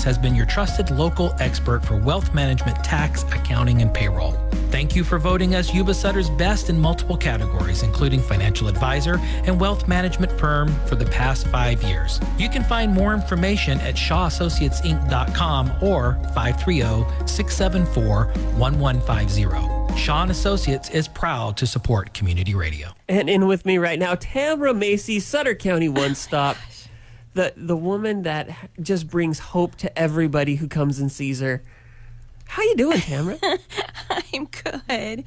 has been your trusted local expert for wealth management, tax, accounting, and payroll. Thank you for voting us Yuba Sutter's best in multiple categories, including financial advisor and wealth management firm for the past 5 years. You can find more information at shawassociatesinc.com or 530-674-1150. Shaw & Associates is proud to support community radio. And in with me right now, Tamara Macy, Sutter County One Stop. The woman that just brings hope to everybody who comes and sees her. How you doing, Tamara? I'm good.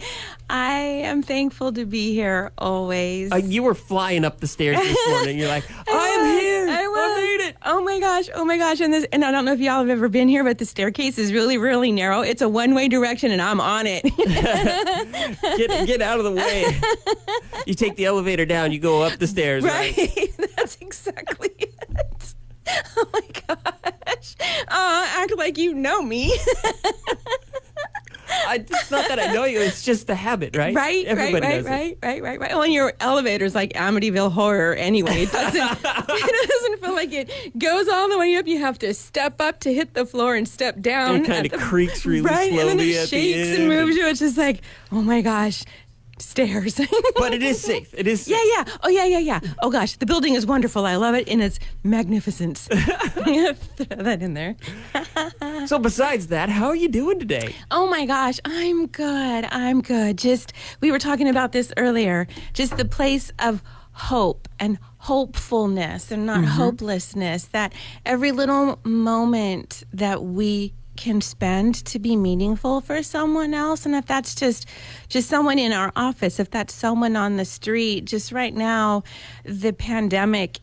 I am thankful to be here always. You were flying up the stairs this morning. You're like, I am here. I made it. Oh my gosh. And I don't know if y'all have ever been here, but the staircase is really, really narrow. It's a one-way direction, and I'm on it. Get out of the way. You take the elevator down, you go up the stairs, right? That's exactly it. Oh my gosh. Act like you know me. It's not that I know you, it's just the habit, right? Right. Well, your elevator's like Amityville Horror anyway. It doesn't feel like it goes all the way up. You have to step up to hit the floor and step down. It kind of creaks really slowly and then it at shakes the end. and moves you. It's just like, oh my gosh. Stairs. But it is safe. It is safe. Yeah. Oh, yeah. Oh, gosh. The building is wonderful. I love it in its magnificence. Throw that in there. So besides that, how are you doing today? Oh, my gosh. I'm good. Just, we were talking about this earlier. Just the place of hope and hopefulness and not hopelessness. That every little moment that we can spend to be meaningful for someone else. And if that's just someone in our office, if that's someone on the street, just right now, the pandemic,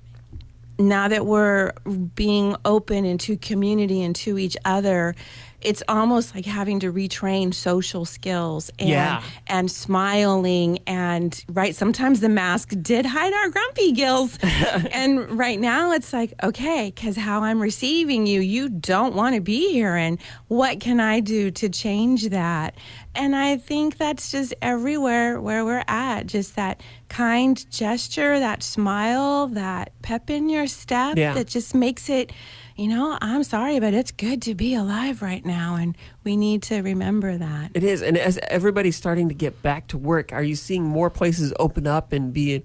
now that we're being open into community and to each other, it's almost like having to retrain social skills and smiling and sometimes the mask did hide our grumpy gills. And right now it's like, okay, because how I'm receiving you don't want to be here. And what can I do to change that? And I think that's just everywhere where we're at, just that kind gesture, that smile, that pep in your step that just makes it, I'm sorry, but it's good to be alive right now, and we need to remember that. It is, and as everybody's starting to get back to work, are you seeing more places open up and be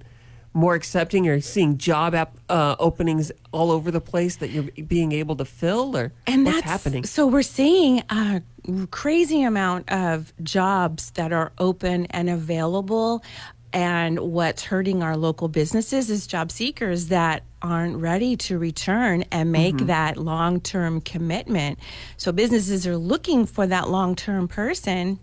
more accepting? Are you seeing job openings all over the place that you're being able to fill, or what's happening? So we're seeing a crazy amount of jobs that are open and available. And what's hurting our local businesses is job seekers that aren't ready to return and make that long-term commitment. So businesses are looking for that long-term person,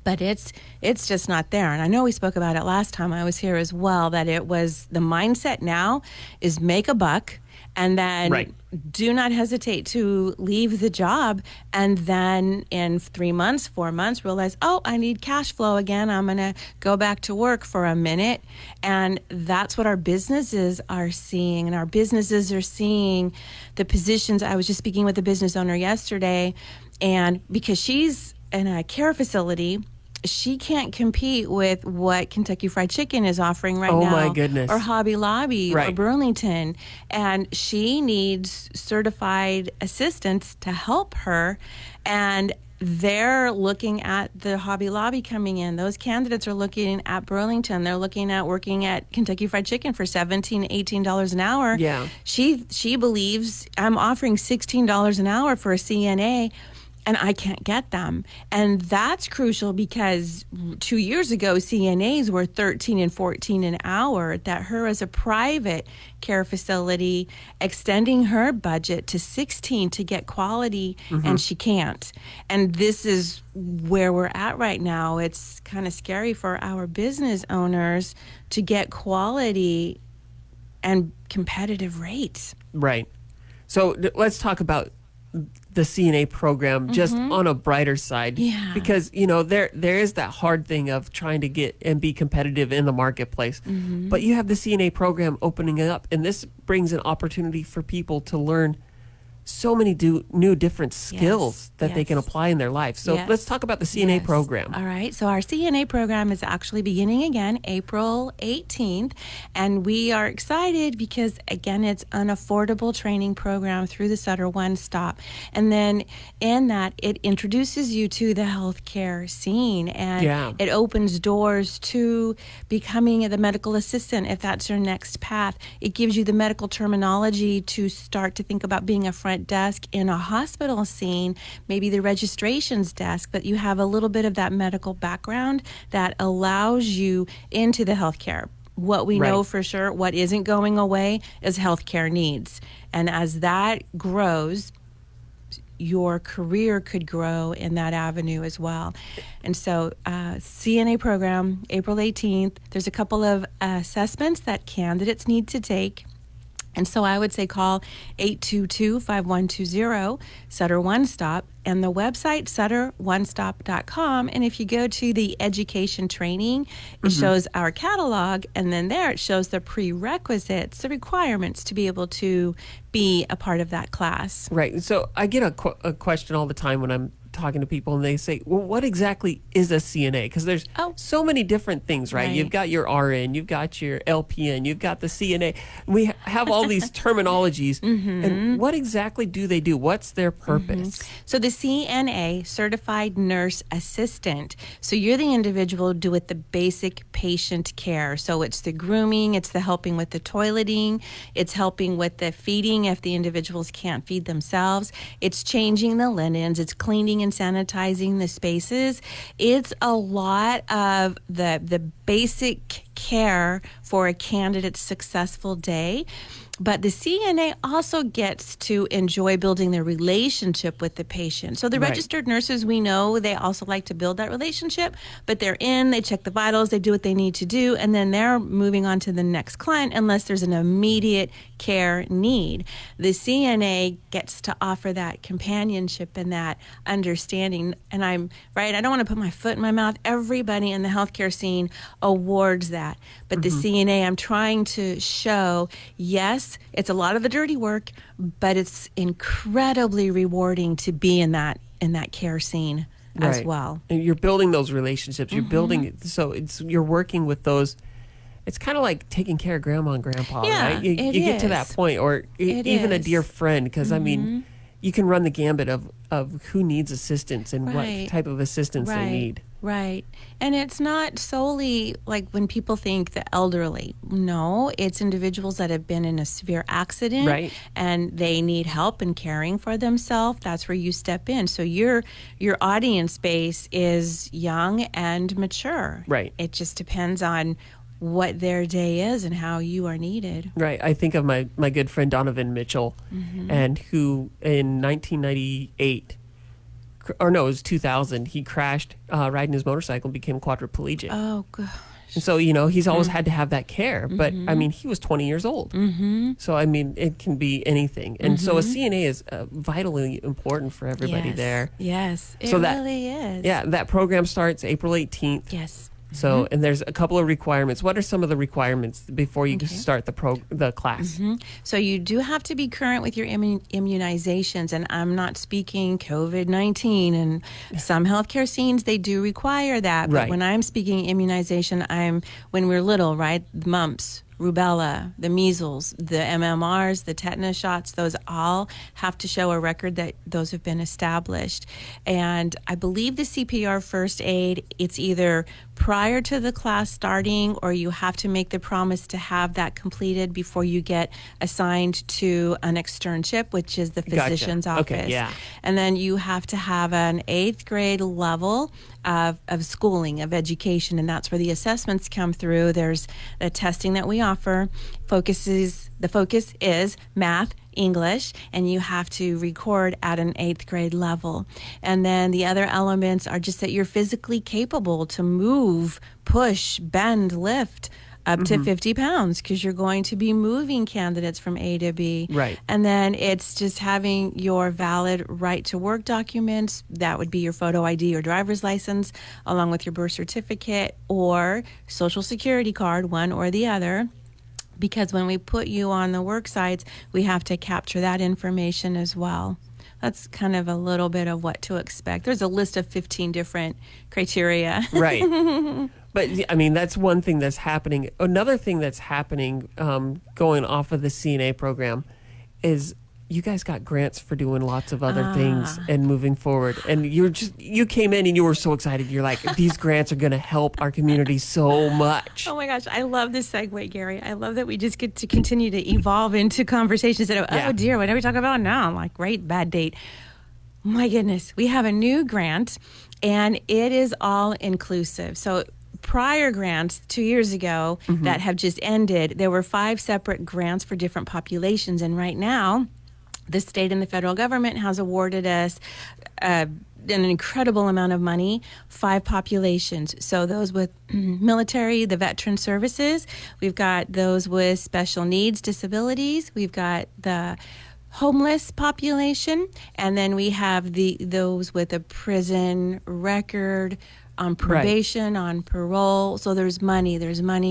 but it's just not there. And I know we spoke about it last time I was here as well, that it was the mindset now is make a buck and then do not hesitate to leave the job, and then in 3 months, 4 months, realize, oh, I need cash flow again. I'm going to go back to work for a minute. And that's what our businesses are seeing. And our businesses are seeing the positions. I was just speaking with a business owner yesterday, and because she's in a care facility, she can't compete with what Kentucky Fried Chicken is offering right now. Oh, my goodness. Or Hobby Lobby or Burlington. And she needs certified assistants to help her. And they're looking at the Hobby Lobby coming in. Those candidates are looking at Burlington. They're looking at working at Kentucky Fried Chicken for $17, $18 an hour. Yeah. She believes I'm offering $16 an hour for a CNA, and I can't get them. And that's crucial because 2 years ago, CNAs were $13 and $14 an hour, that her as a private care facility extending her budget to $16 to get quality, and she can't. And this is where we're at right now. It's kind of scary for our business owners to get quality and competitive rates. Right. So let's talk about the CNA program just on a brighter side. Yeah. Because, there is that hard thing of trying to get and be competitive in the marketplace. But you have the CNA program opening up, and this brings an opportunity for people to learn so many new different skills that they can yes. apply in their life. So Yes. let's talk about the CNA Yes. program. All right. So our CNA program is actually beginning again April 18th. And we are excited because, again, it's an affordable training program through the Sutter One Stop. And then in that, it introduces you to the healthcare scene. And Yeah. it opens doors to becoming the medical assistant if that's your next path. It gives you the medical terminology to start to think about being a front desk in a hospital scene, maybe the registrations desk, but you have a little bit of that medical background that allows you into the healthcare. What we know Right. for sure, what isn't going away is healthcare needs. And as that grows, your career could grow in that avenue as well. And so CNA program, April 18th, there's a couple of assessments that candidates need to take. And so I would say call 822-5120, Sutter One Stop, and the website, sutteronestop.com. And if you go to the education training, it shows our catalog, and then there it shows the prerequisites, the requirements to be able to be a part of that class. Right. So I get a question all the time when I'm talking to people, and they say, well, what exactly is a CNA? Because there's so many different things, right? Right. You've got your RN, you've got your LPN, you've got the CNA. We have all these terminologies. And what exactly do they do? What's their purpose? So the CNA, Certified Nurse Assistant. So you're the individual do with the basic patient care. So it's the grooming, it's the helping with the toileting, it's helping with the feeding if the individuals can't feed themselves. It's changing the linens, it's cleaning and sanitizing the spaces. It's a lot of the basic care for a candidate's successful day. But the CNA also gets to enjoy building the relationship with the patient. So the Right. registered nurses, we know they also like to build that relationship, but they're in, they check the vitals, they do what they need to do, and then they're moving on to the next client unless there's an immediate care need. The CNA gets to offer that companionship and that understanding. And I'm right, I don't want to put my foot in my mouth. Everybody in the healthcare scene awards that. But the CNA, I'm trying to show, yes, it's a lot of the dirty work, but it's incredibly rewarding to be in that care scene as Right. well. And you're building those relationships. You're building, so you're working with those. It's kind of like taking care of grandma and grandpa, Yeah, right? You get to that is. point, or even a is. dear friend, because I mean, you can run the gambit of who needs assistance and Right. what type of assistance they need. Right. And it's not solely like when people think the elderly. No, it's individuals that have been in a severe accident Right. and they need help in caring for themselves. That's where you step in. So your audience base is young and mature. Right. It just depends on what their day is and how you are needed. Right. I think of my good friend Donovan Mitchell, and who in 1998, or no, it was 2000, he crashed riding his motorcycle and became quadriplegic. Oh, gosh. And so, he's always had to have that care. But, I mean, he was 20 years old. So, I mean, it can be anything. And so a CNA is vitally important for everybody there. Yes, it So that- really is. Yeah, that program starts April 18th. Yes. So, and there's a couple of requirements. What are some of the requirements before you can start the class? So you do have to be current with your immunizations, and I'm not speaking COVID-19. And some healthcare scenes, they do require that. But Right. when I'm speaking immunization, when we're little, right? Mumps, rubella, the measles, the MMRs, the tetanus shots, those all have to show a record that those have been established. And I believe the CPR first aid, it's either prior to the class starting or you have to make the promise to have that completed before you get assigned to an externship, which is the physician's office. Okay, yeah. And then you have to have an 8th grade level of schooling, of education, and that's where the assessments come through. There's the testing that we offer. The focus is math, English, and you have to record at an 8th grade level. And then the other elements are just that you're physically capable to move, push, bend, lift up to 50 pounds because you're going to be moving candidates from A to B. Right. And then it's just having your valid right to work documents. That would be your photo ID or driver's license, along with your birth certificate or social security card, one or the other. because when we put you on the work sites, we have to capture that information as well. That's kind of a little bit of what to expect. There's a list of 15 different criteria. Right. But, I mean, that's one thing that's happening. Another thing that's happening going off of the CNA program is you guys got grants for doing lots of other things and moving forward. And you came in and you were so excited. You're like, these grants are going to help our community so much. Oh my gosh, I love this segue, Gary. I love that we just get to continue to evolve into conversations that, oh dear, what are we talking about now? I'm like, great, bad date. My goodness, we have a new grant and it is all inclusive. So prior grants 2 years ago that have just ended, there were 5 separate grants for different populations. And right now, the state and the federal government has awarded us an incredible amount of money, 5 populations. So those with military, the veteran services, we've got those with special needs, disabilities, we've got the homeless population, and then we have those with a prison record, on probation, on parole. So there's money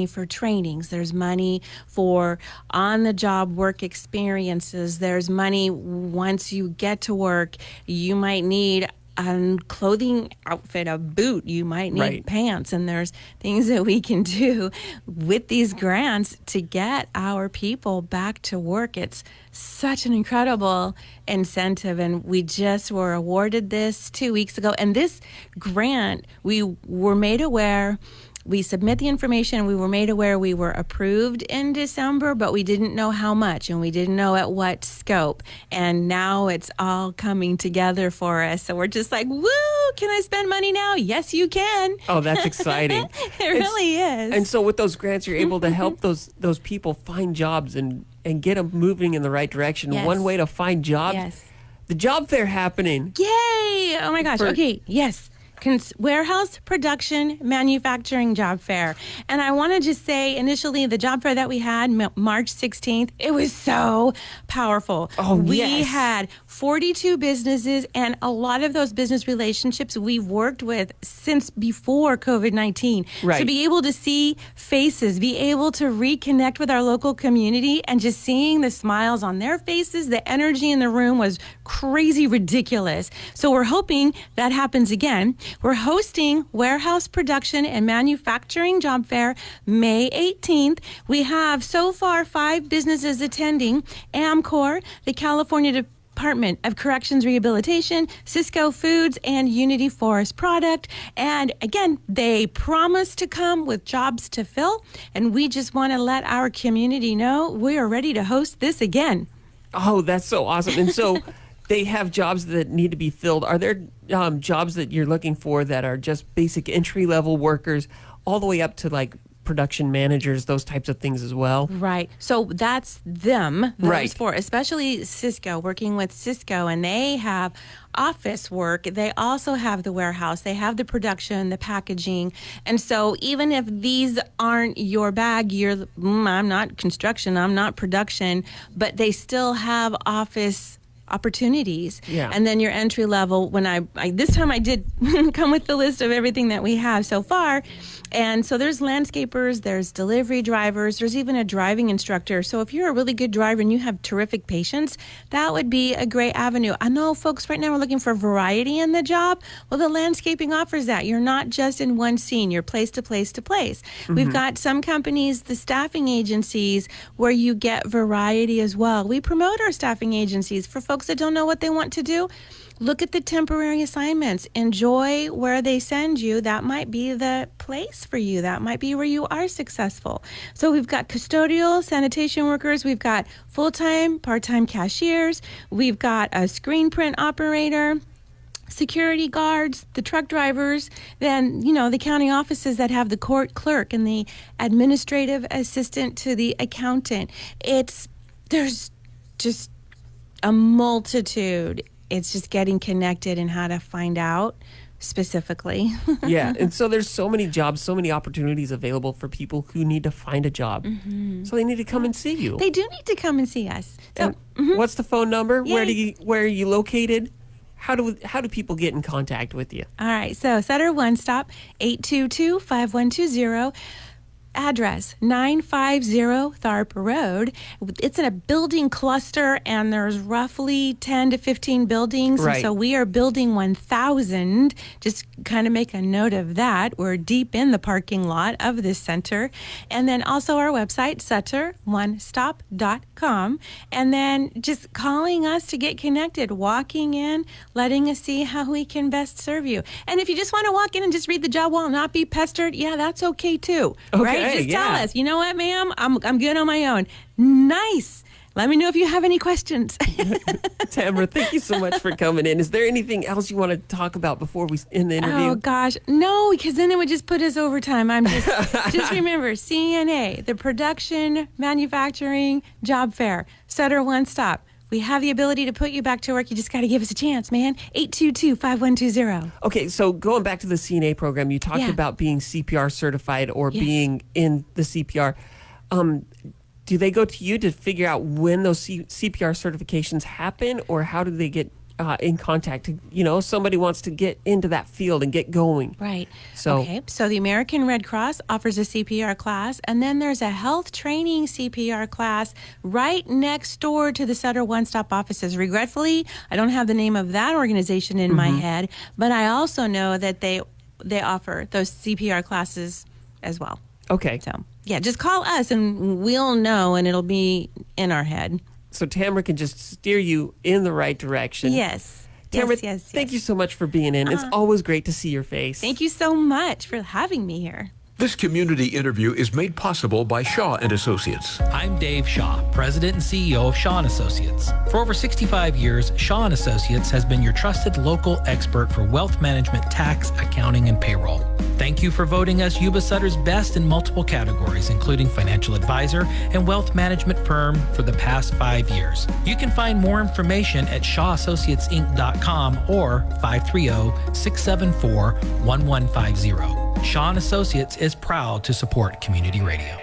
for trainings, there's money for on-the-job work experiences, there's money once you get to work, you might need a clothing outfit, a boot, you might need pants, and there's things that we can do with these grants to get our people back to work. It's such an incredible incentive, and we just were awarded this 2 weeks ago. And this grant, we were made aware, we submit the information, we were made aware we were approved in December, but we didn't know how much and we didn't know at what scope. And now it's all coming together for us. So we're just like, woo, can I spend money now? Yes, you can. Oh, that's exciting. It really is. And so with those grants, you're able to help those people find jobs and get them moving in the right direction. Yes. One way to find jobs, the job fair happening. Yay! Oh my gosh. Okay, yes. Warehouse Production Manufacturing Job Fair. And I want to just say, initially, the job fair that we had March 16th, it was so powerful. We had 42 businesses, and a lot of those business relationships we've worked with since before COVID-19. Right. To be able to see faces, be able to reconnect with our local community, and just seeing the smiles on their faces, the energy in the room was crazy ridiculous. So we're hoping that happens again. We're hosting Warehouse Production and Manufacturing Job Fair May 18th. We have so far 5 businesses attending: Amcor, the California Department of Corrections Rehabilitation, Cisco Foods, and Unity Forest Product. And again, they promise to come with jobs to fill, and we just want to let our community know we are ready to host this again. Oh, that's so awesome. And so they have jobs that need to be filled. Are there jobs that you're looking for that are just basic entry-level workers all the way up to like production managers, those types of things as well? Right. So that's them, those 4, especially Cisco, working with Cisco, and they have office work. They also have the warehouse. They have the production, the packaging. And so even if these aren't your bag, I'm not construction, I'm not production, but they still have office opportunities. Yeah. And then your entry level, when I this time I did come with the list of everything that we have so far. And so there's landscapers, there's delivery drivers, there's even a driving instructor. So if you're a really good driver and you have terrific patience, that would be a great avenue. I know folks right now are looking for variety in the job. Well, the landscaping offers that. You're not just in one scene, you're place to place to place. We've got some companies, the staffing agencies, where you get variety as well. We promote our staffing agencies for folks that don't know what they want to do. Look at the temporary assignments. Enjoy where they send you. That might be the place for you. That might be where you are successful. So we've got custodial sanitation workers. We've got full-time, part-time cashiers. We've got a screen print operator, security guards, the truck drivers, then, the county offices that have the court clerk and the administrative assistant to the accountant. There's just a multitude. It's just getting connected and how to find out specifically. Yeah, and so there's so many jobs, so many opportunities available for people who need to find a job. So they need to come and see you. They do need to come and see us. So, what's the phone number? Yay. Where are you located? How do people get in contact with you? All right, so Sutter One Stop, 822-5120. address 950 Tharp Road. It's in a building cluster, and there's roughly 10 to 15 buildings. Right. And so we are building 1,000. Just kind of make a note of that. We're deep in the parking lot of this center. And then also our website, SutterOneStop.com. And then just calling us to get connected, walking in, letting us see how we can best serve you. And if you just want to walk in and just read the job wall, not be pestered, yeah, that's okay too. Right? Just tell us, you know what, ma'am, I'm good on my own. Nice. Let me know if you have any questions. Tamara, thank you so much for coming in. Is there anything else you want to talk about before we end the interview? Oh gosh, no, because then it would just put us over time. I'm just remember CNA, the production manufacturing job fair, Sutter One Stop. We have the ability to put you back to work. You just got to give us a chance, man. 822-5120. Okay, so going back to the CNA program, you talked about being CPR certified or being in the CPR. Do they go to you to figure out when those CPR certifications happen, or how do they get in contact? Somebody wants to get into that field and get going. Right. So the American Red Cross offers a CPR class, and then there's a health training CPR class right next door to the Sutter One Stop offices. Regretfully, I don't have the name of that organization in my head, but I also know that they offer those CPR classes as well. Okay. So, yeah, just call us and we'll know, and it'll be in our head. So Tamara can just steer you in the right direction. Yes. Tamara, yes. thank you so much for being in. It's always great to see your face. Thank you so much for having me here. This community interview is made possible by Shaw and Associates. I'm Dave Shaw, President and CEO of Shaw & Associates. For over 65 years, Shaw & Associates has been your trusted local expert for wealth management, tax, accounting, and payroll. Thank you for voting us Yuba Sutter's best in multiple categories, including financial advisor and wealth management firm for the past 5 years. You can find more information at shawassociatesinc.com or 530-674-1150. Shaw & Associates is proud to support community radio.